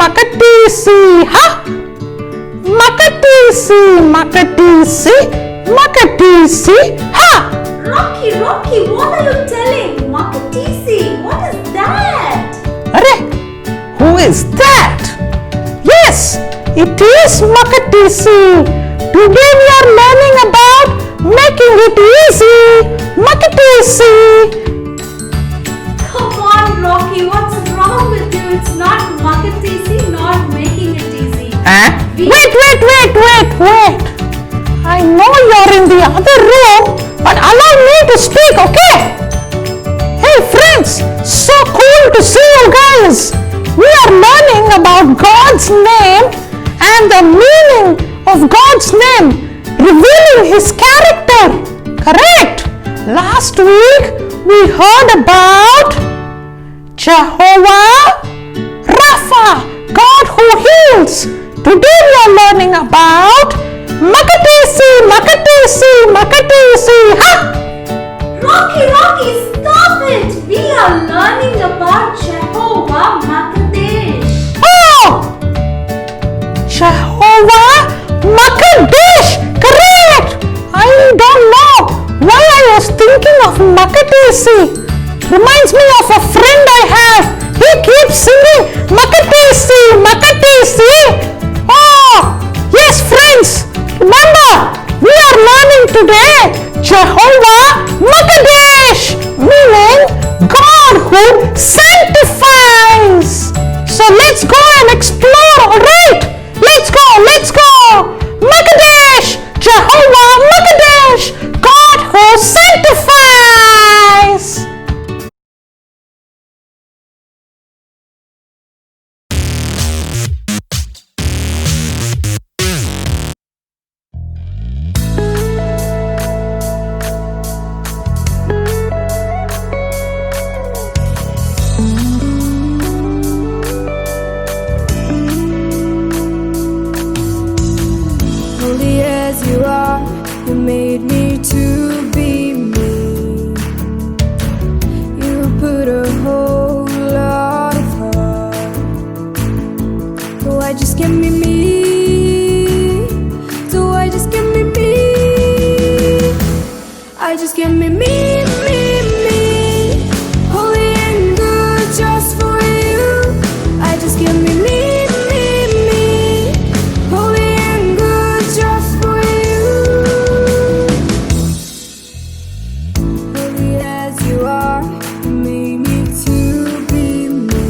makatisi, ha? Makatisi, makatisi, makatisi, ha? Rocky, what are you telling? Makatisi, what is that? Arre, who is that? Yes, it is makatisi. Today we are learning about making it easy. Makatisi. Come on, Rocky, what's wrong with you? It's not makatisi, not making it easy. Wait. I know you're in the other room, but allow me to speak, okay? Hey friends, so cool to see you guys. We are learning about God's name and the meaning of God's name, revealing His character. Correct? Last week we heard about Jehovah Rapha, God who heals. Today we are learning about Makatisi, makatisi, makatisi, ha? Rocky, stop it! We are learning about Jehovah Makadesh. Oh! Jehovah Makadesh! Correct! I don't know why I was thinking of Makatisi. Reminds me of a friend I have. He keeps singing Makatisi, Makatisi. Oh! Yes, friends! Remember, we are learning today Jehovah Makadesh, meaning God who sanctifies. So let's go and explore, alright? Let's go. Makadesh, Jehovah Makadesh, God who sanctifies. Holy as you are, you made me to be me. You put a whole lot of heart. So I just give me me. I just give me me. Holy and good just for you. I just give me me. Holy and good just for you. Holy as you are, you made me to be me.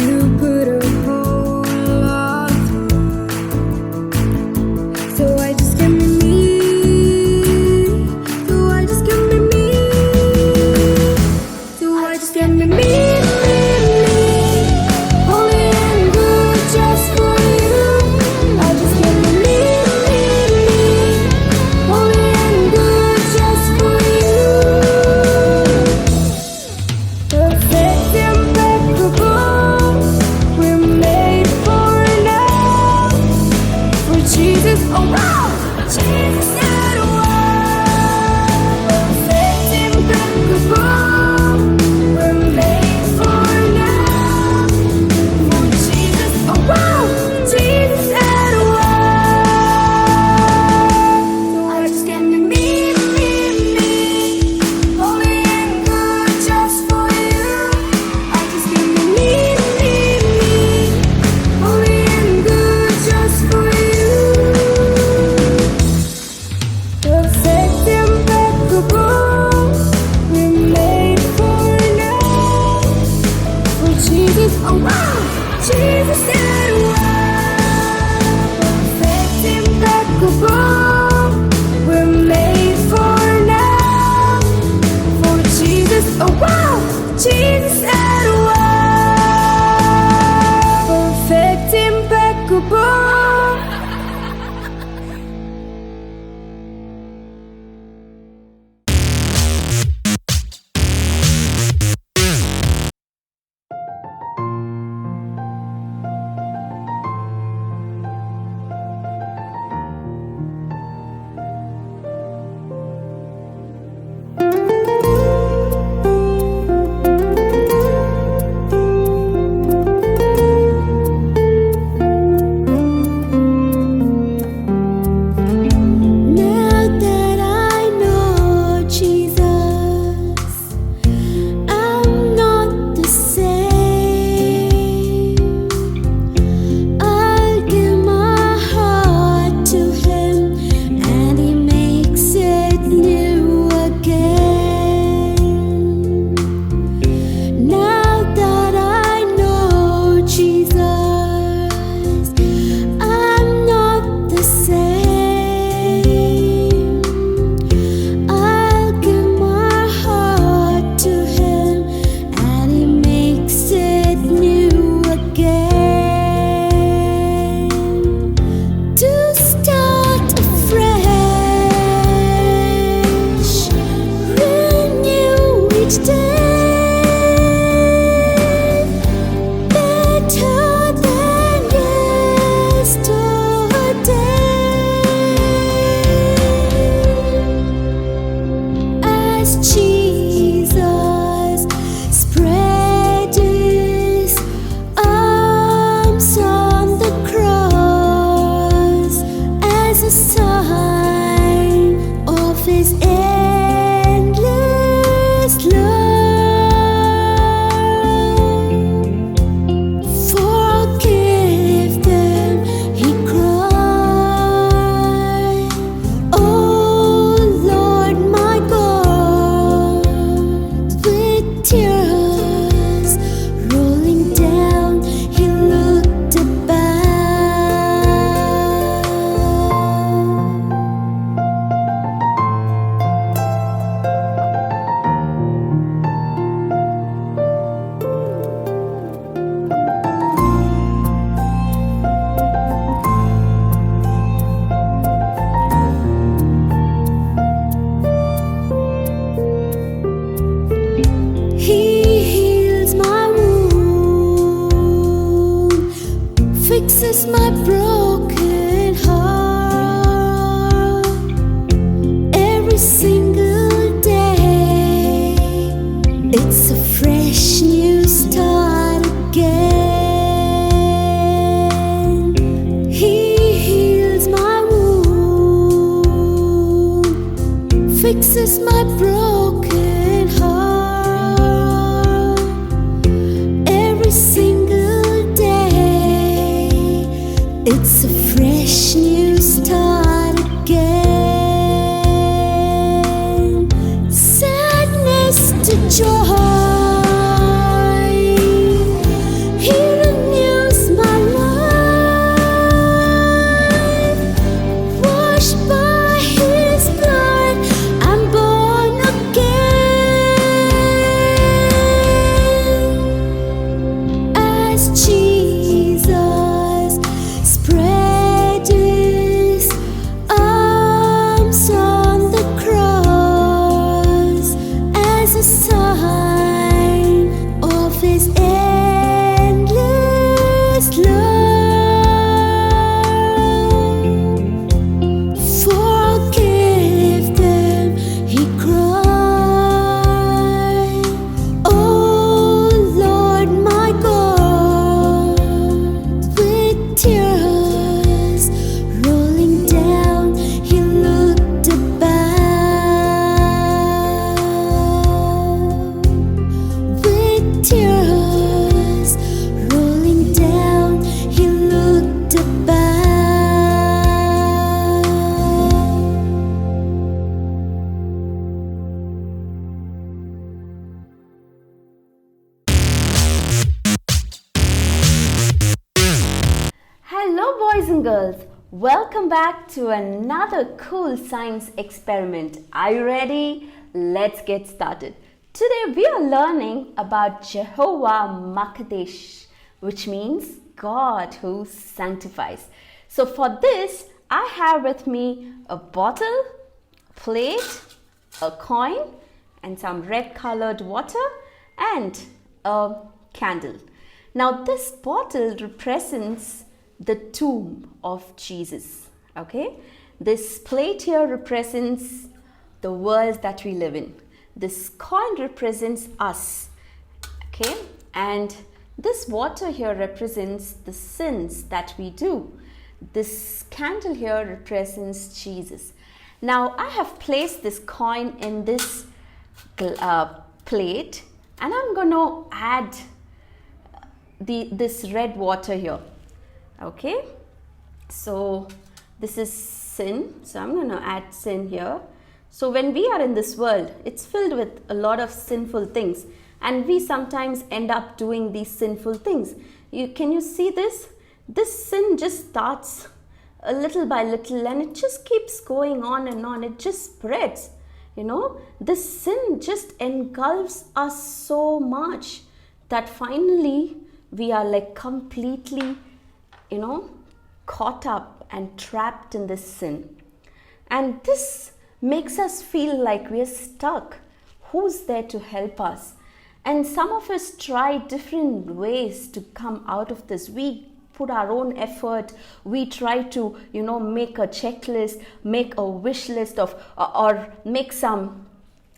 You put a whole lot of heart. So I just give me me. fixes my broken heart every single day. It's a fresh new start again. He heals my wound, fixes my broken heart every single day. It's a fresh new start again. Sadness to joy, He renews my life. Washed by His blood, I'm born again. As Jesus spread His arms on the cross as a sign of His endless love. Forgive them, He cried. Oh Lord my God, with tears rolling down, He looked about. With tears rolling down, He looked about. Hello, boys and girls. Welcome back to another cool science experiment. Are you ready? Let's get started. Today we are learning about Jehovah Makadesh, which means God who sanctifies. So for this, I have with me a bottle, plate, a coin, and some red colored water and a candle. Now this bottle represents the tomb of Jesus. Okay, this plate here represents the world that we live in. This coin represents us. Okay, and this water here represents the sins that we do. This candle here represents Jesus. Now I have placed this coin in this plate, and I'm going to add this red water here. Okay, so this is sin, so I'm going to add sin here. So when we are in this world, it's filled with a lot of sinful things, and we sometimes end up doing these sinful things. Can you see this? This sin just starts a little by little, and it just keeps going on and on. It just spreads. You know, this sin just engulfs us so much that finally we are like completely, caught up and trapped in this sin. And this makes us feel like we're stuck. Who's there to help us? And some of us try different ways to come out of this. We put our own effort. We try to, make a checklist, make a wish list of, or make some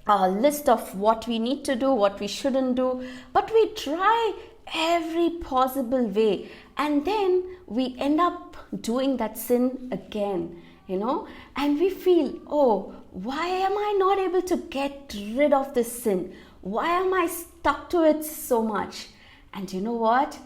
list of what we need to do, what we shouldn't do. But we try every possible way, and then we end up doing that sin again, and we feel, oh, why am I not able to get rid of this sin? Why am I stuck to it so much? And you know what?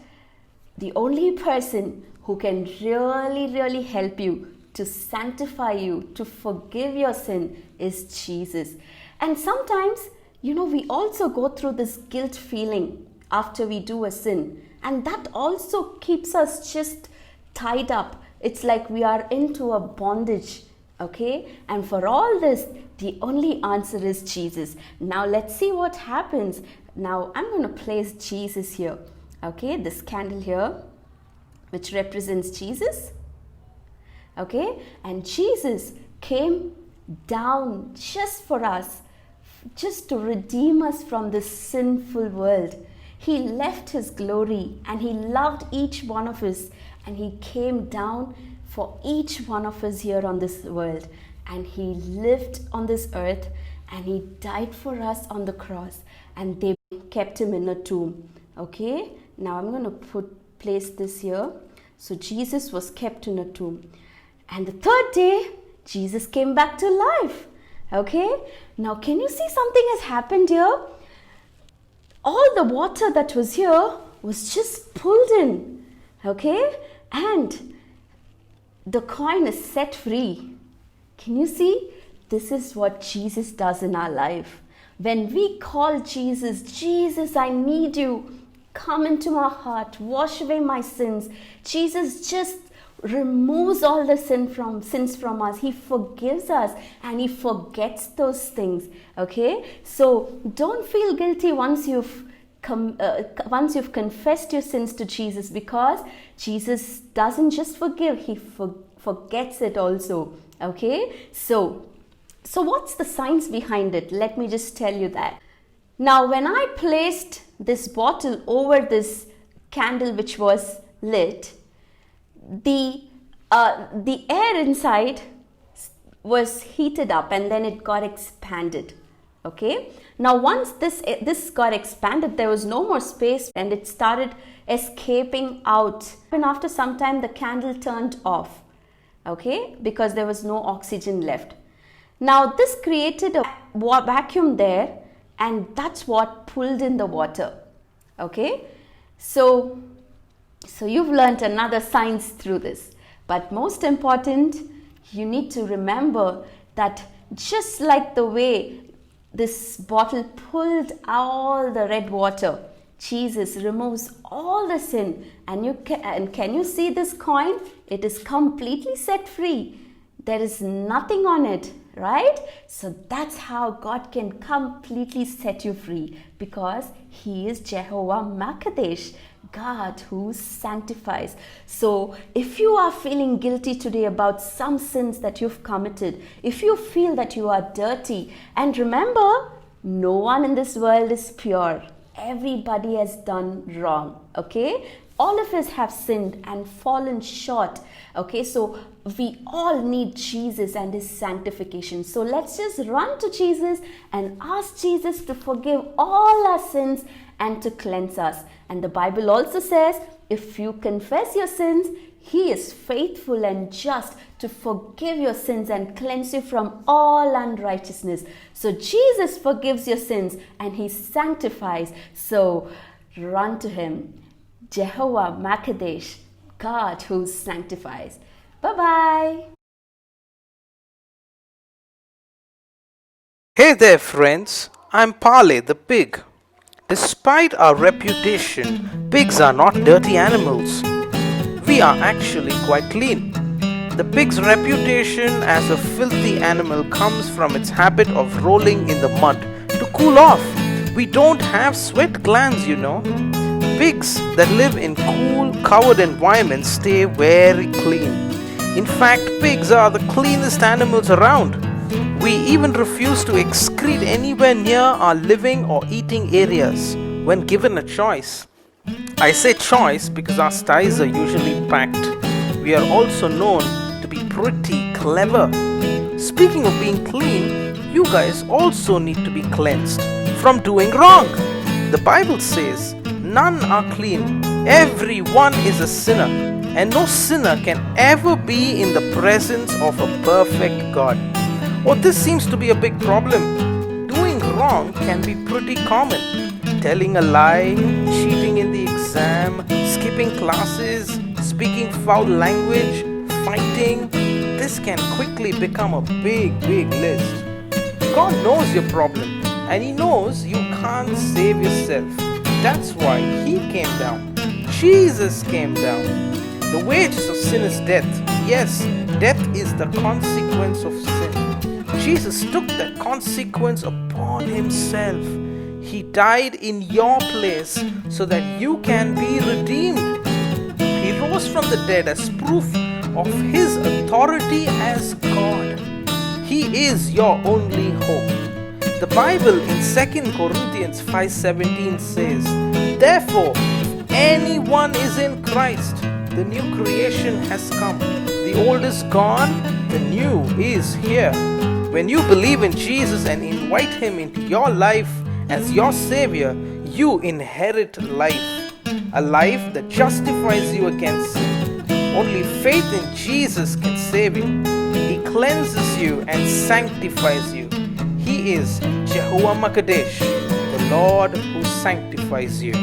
The only person who can really help you to sanctify you, to forgive your sin, is Jesus. And sometimes, we also go through this guilt feeling after we do a sin, and that also keeps us just tied up. It's like we are into a bondage. Okay, and for all this, the only answer is Jesus. Now let's see what happens. Now I'm going to place Jesus here. Okay, this candle here, which represents Jesus. Okay, and Jesus came down just for us, just to redeem us from this sinful world. He left his glory and he loved each one of us, and He came down for each one of us here on this world, and He lived on this earth, and He died for us on the cross, and they kept Him in a tomb. Okay, now I'm going to place this here. So Jesus was kept in a tomb, and the third day Jesus came back to life. Okay, now can you see something has happened here? All the water that was here was just pulled in. Okay, and the coin is set free. Can you see? This is what Jesus does in our life. When we call Jesus, Jesus, I need you. Come into my heart, wash away my sins. Jesus just removes all the sins from us. He forgives us and He forgets those things. Okay, so don't feel guilty once you've confessed your sins to Jesus, because Jesus doesn't just forgive, He forgets it also. Okay, so what's the science behind it? Let me just tell you that. Now, when I placed this bottle over this candle which was lit, the air inside was heated up and then it got expanded. Okay, now once this got expanded, there was no more space and it started escaping out, and after some time the candle turned off. Okay, because there was no oxygen left. Now this created a vacuum there, and that's what pulled in the water. Okay, so you've learned another science through this. But most important, you need to remember that just like the way this bottle pulled all the red water, Jesus removes all the sin. And can you see this coin? It is completely set free. There is nothing on it, right? So that's how God can completely set you free, because He is Jehovah Makadesh, God who sanctifies. So if you are feeling guilty today about some sins that you've committed, if you feel that you are dirty, and remember, no one in this world is pure. Everybody has done wrong. Okay, all of us have sinned and fallen short. Okay, so we all need Jesus and His sanctification. So let's just run to Jesus and ask Jesus to forgive all our sins and to cleanse us. And the Bible also says, if you confess your sins, He is faithful and just to forgive your sins and cleanse you from all unrighteousness. So Jesus forgives your sins and He sanctifies. So run to Him. Jehovah Makadesh, God who sanctifies. Bye-bye. Hey there friends, I'm Pale the pig. Despite our reputation, pigs are not dirty animals. We are actually quite clean. The pig's reputation as a filthy animal comes from its habit of rolling in the mud to cool off. We don't have sweat glands, you know. Pigs that live in cool, covered environments stay very clean. In fact, pigs are the cleanest animals around. We even refuse to excrete anywhere near our living or eating areas when given a choice. I say choice because our sties are usually packed. We are also known to be pretty clever. Speaking of being clean, you guys also need to be cleansed from doing wrong. The Bible says, none are clean, everyone is a sinner, and no sinner can ever be in the presence of a perfect God. Oh, this seems to be a big problem. Doing wrong can be pretty common. Telling a lie, cheating in the exam, skipping classes, speaking foul language, fighting. This can quickly become a big list. God knows your problem, and He knows you can't save yourself. That's why He came down. Jesus came down. The wages of sin is death. Yes, death is the consequence of sin. Jesus took that consequence upon Himself. He died in your place so that you can be redeemed. He rose from the dead as proof of His authority as God. He is your only hope. The Bible in 2 Corinthians 5:17 says, therefore, if anyone is in Christ, The new creation has come. The old is gone, the new is here. When you believe in Jesus and invite Him into your life as your Savior, you inherit life. A life that justifies you against sin. Only faith in Jesus can save you. He cleanses you and sanctifies you. He is Jehovah Makadesh, the Lord who sanctifies you.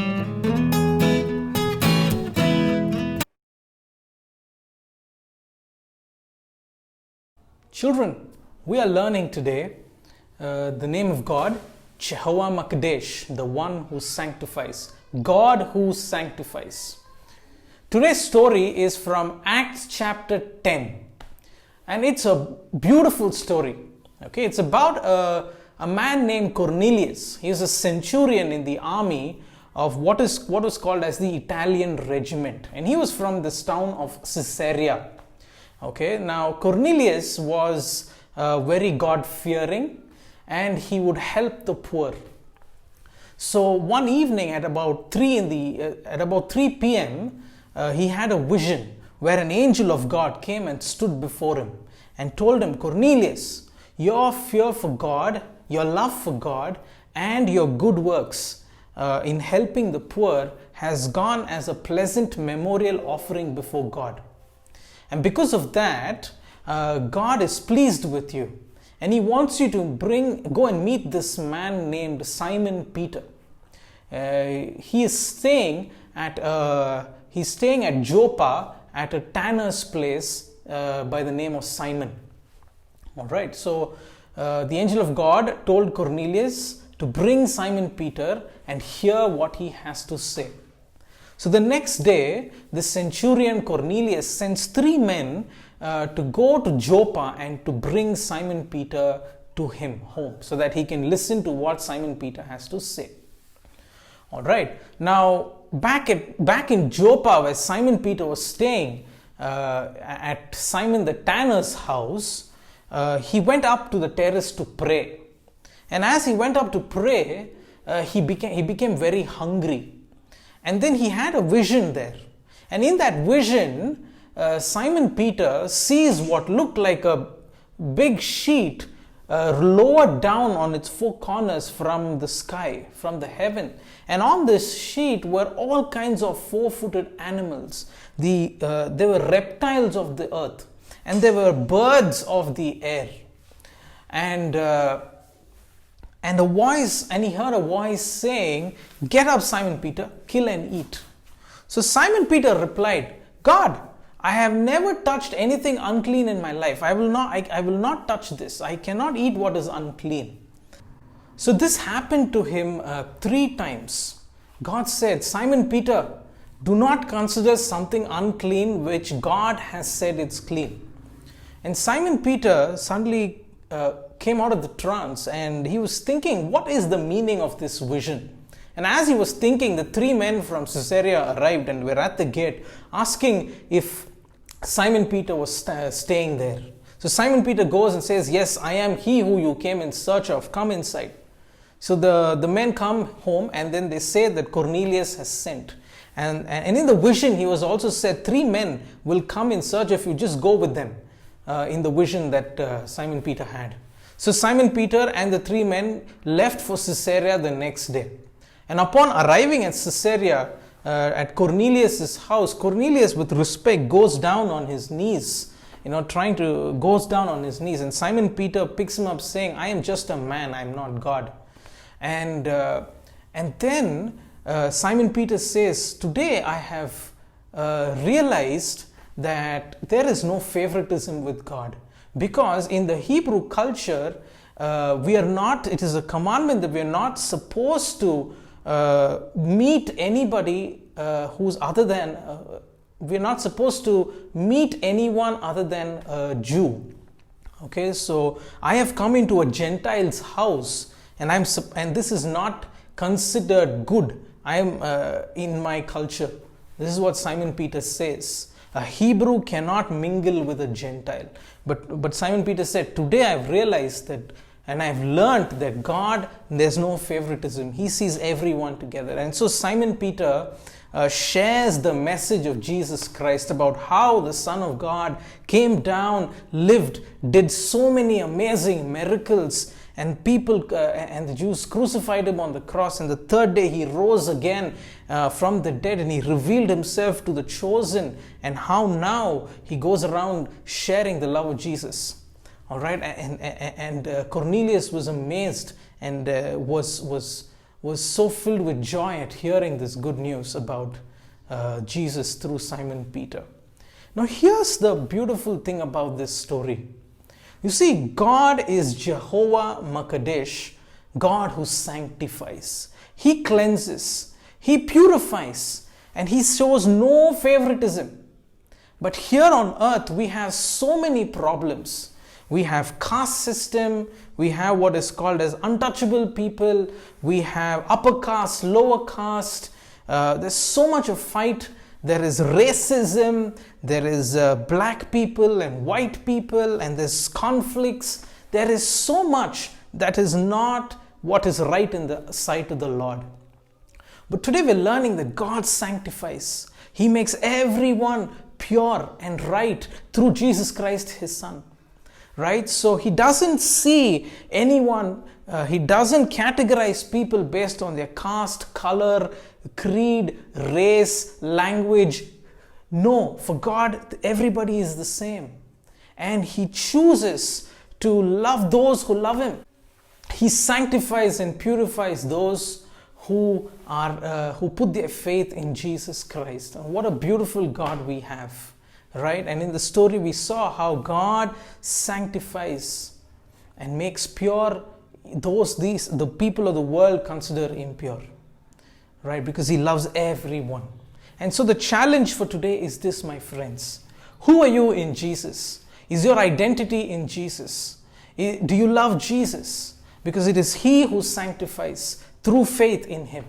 Children, we are learning today the name of God, Jehovah Makadesh, the one who sanctifies. God who sanctifies. Today's story is from Acts chapter 10. And it's a beautiful story. Okay, it's about a man named Cornelius. He is a centurion in the army of what was called as the Italian regiment. And he was from this town of Caesarea. Okay, now Cornelius was very God-fearing and he would help the poor. So one evening at about 3 p.m., he had a vision where an angel of God came and stood before him and told him, Cornelius, your fear for God, your love for God, and your good works in helping the poor has gone as a pleasant memorial offering before God. And because of that, God is pleased with you. And He wants you to go and meet this man named Simon Peter. He is staying at Joppa at a tanner's place by the name of Simon. All right. So the angel of God told Cornelius to bring Simon Peter and hear what he has to say. So the next day, the centurion Cornelius sends 3 men to go to Joppa and to bring Simon Peter to him home so that he can listen to what Simon Peter has to say. All right. Now, back in Joppa, where Simon Peter was staying at Simon the tanner's house, he went up to the terrace to pray. And as he went up to pray, he became very hungry. And then he had a vision there. And in that vision, Simon Peter sees what looked like a big sheet lowered down on its 4 corners from the sky, from the heaven. And on this sheet were all kinds of 4-footed animals. There were reptiles of the earth. And there were birds of the air. And he heard a voice saying, "Get up, Simon Peter, kill and eat." So Simon Peter replied, "God, I have never touched anything unclean in my life. I will not touch this. I cannot eat what is unclean." So this happened to him 3 times. God said, "Simon Peter, do not consider something unclean which God has said it's clean." And Simon Peter suddenly came out of the trance and he was thinking, what is the meaning of this vision? And as he was thinking, the 3 men from Caesarea arrived and were at the gate asking if Simon Peter was staying there. So Simon Peter goes and says, "Yes, I am he who you came in search of. Come inside." So the men come home and then they say that Cornelius has sent. And in the vision, he was also said 3 men will come in search of you. Just go with them in the vision that Simon Peter had. So Simon Peter and the 3 men left for Caesarea the next day. And upon arriving at Caesarea, at Cornelius' house, Cornelius with respect goes down on his knees, goes down on his knees. And Simon Peter picks him up saying, "I am just a man, I am not God." And then Simon Peter says, "Today I have realized that there is no favoritism with God. Because in the Hebrew culture, it is a commandment that we are not supposed to meet anybody who's other than, we're not supposed to meet anyone other than a Jew. Okay, so I have come into a Gentile's house and this is not considered good. I am in my culture." This is what Simon Peter says. A Hebrew cannot mingle with a Gentile. But Simon Peter said, "Today I've realized that and I've learned that God, there's no favoritism. He sees everyone together." And so Simon Peter shares the message of Jesus Christ about how the Son of God came down, lived, did so many amazing miracles, and and the Jews crucified him on the cross, and the third day he rose again from the dead, and he revealed himself to the chosen, and how now he goes around sharing the love of Jesus. All right, and Cornelius was amazed and was so filled with joy at hearing this good news about Jesus through Simon Peter. Now here's the beautiful thing about this story. You see, God is Jehovah Makadesh, God who sanctifies. He cleanses, He purifies, and He shows no favoritism. But here on earth, we have so many problems. We have caste system, we have what is called as untouchable people, we have upper caste, lower caste. There's so much of fight. There is racism, there is black people and white people, and there's conflicts. There is so much that is not what is right in the sight of the Lord. But today we're learning that God sanctifies. He makes everyone pure and right through Jesus Christ, His Son. Right? So He doesn't see anyone, He doesn't categorize people based on their caste, color, creed, race, language. No, for God, everybody is the same. And He chooses to love those who love Him. He sanctifies and purifies those who put their faith in Jesus Christ. And what a beautiful God we have. Right? And in the story we saw how God sanctifies and makes pure the people of the world consider impure. Right? Because He loves everyone. And so the challenge for today is this, my friends. Who are you in Jesus? Is your identity in Jesus? Do you love Jesus? Because it is He who sanctifies through faith in Him.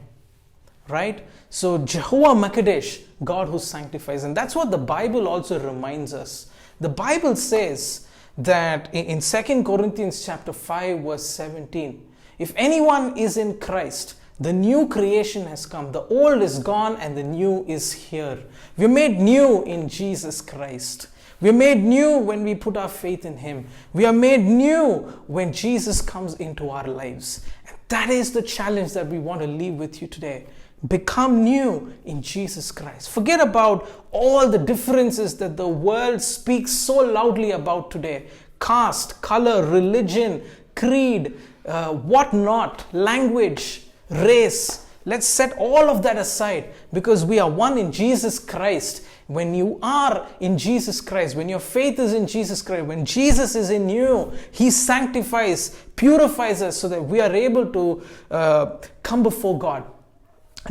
Right? So Jehovah Makadesh, God who sanctifies. And that's what the Bible also reminds us. The Bible says that in 2 Corinthians chapter 5 verse 17, if anyone is in Christ, the new creation has come. The old is gone and the new is here. We're made new in Jesus Christ. We're made new when we put our faith in Him. We are made new when Jesus comes into our lives. And that is the challenge that we want to leave with you today. Become new in Jesus Christ. Forget about all the differences that the world speaks so loudly about today. Caste, color, religion, creed, whatnot, language, race. Let's set all of that aside because we are one in Jesus Christ. When you are in Jesus Christ, when your faith is in Jesus Christ, when Jesus is in you, He sanctifies, purifies us so that we are able to come before God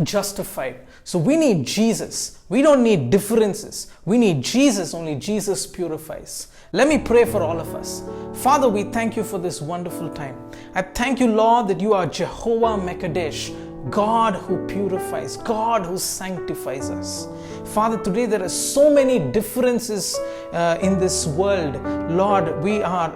justified. So we need Jesus. We don't need differences. We need Jesus. Only Jesus purifies. Let me pray for all of us. Father, we thank You for this wonderful time. I thank You, Lord, that You are Jehovah Makadesh, God who purifies, God who sanctifies us. Father, today there are so many differences in this world. Lord,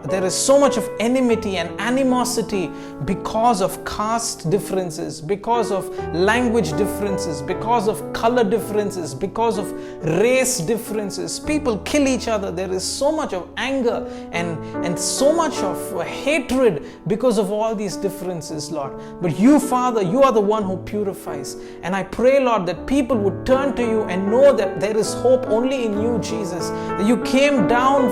there is so much of enmity and animosity because of caste differences, because of language differences, because of color differences, because of race differences. People kill each other. There is so much of anger and so much of hatred because of all these differences, Lord. But You, Father, You are the one who purifies. And I pray, Lord, that people would turn to You and know that there is hope only in You, Jesus. That You came down,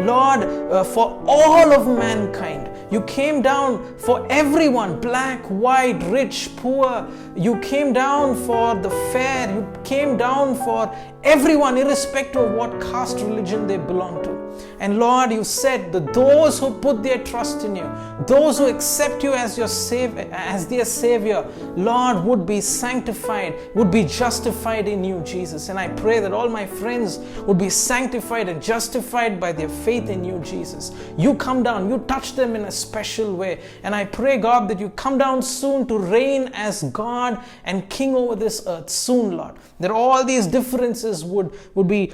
Lord, for all of mankind. You came down for everyone, black, white, rich, poor. You came down for the fair. You came down for everyone, irrespective of what caste, religion they belong to. And Lord, You said that those who put their trust in You, those who accept You as your Savior, as their Savior, Lord, would be sanctified, would be justified in You, Jesus. And I pray that all my friends would be sanctified and justified by their faith in You, Jesus. You come down, You touch them in a special way. And I pray, God, that You come down soon to reign as God and King over this earth soon, Lord. That all these differences would be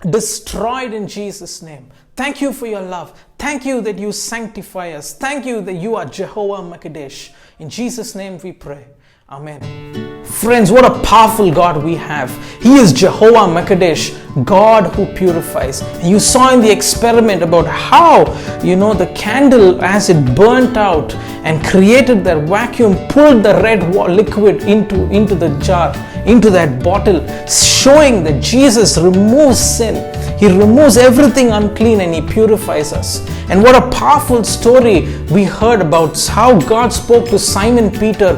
destroyed in Jesus' name. Thank You for Your love. Thank You that You sanctify us. Thank You that You are Jehovah Makadesh. In Jesus' name we pray. Amen. Friends, what a powerful God we have. He is Jehovah Makadesh, God who purifies. You saw in the experiment about how, the candle, as it burnt out and created that vacuum, pulled the red liquid into the jar, into that bottle, showing that Jesus removes sin. He removes everything unclean and He purifies us. And what a powerful story we heard about how God spoke to Simon Peter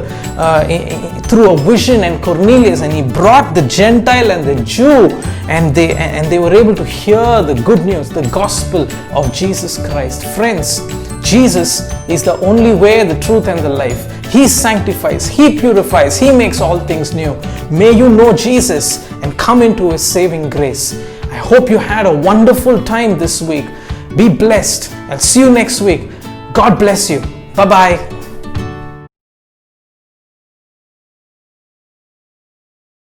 through a vision and Cornelius, and He brought the Gentile and the Jew, and they were able to hear the good news, the gospel of Jesus Christ. Friends, Jesus is the only way, the truth, and the life. He sanctifies, He purifies, He makes all things new. May you know Jesus and come into His saving grace. I hope you had a wonderful time this week. Be blessed. I'll see you next week. God bless you. Bye-bye.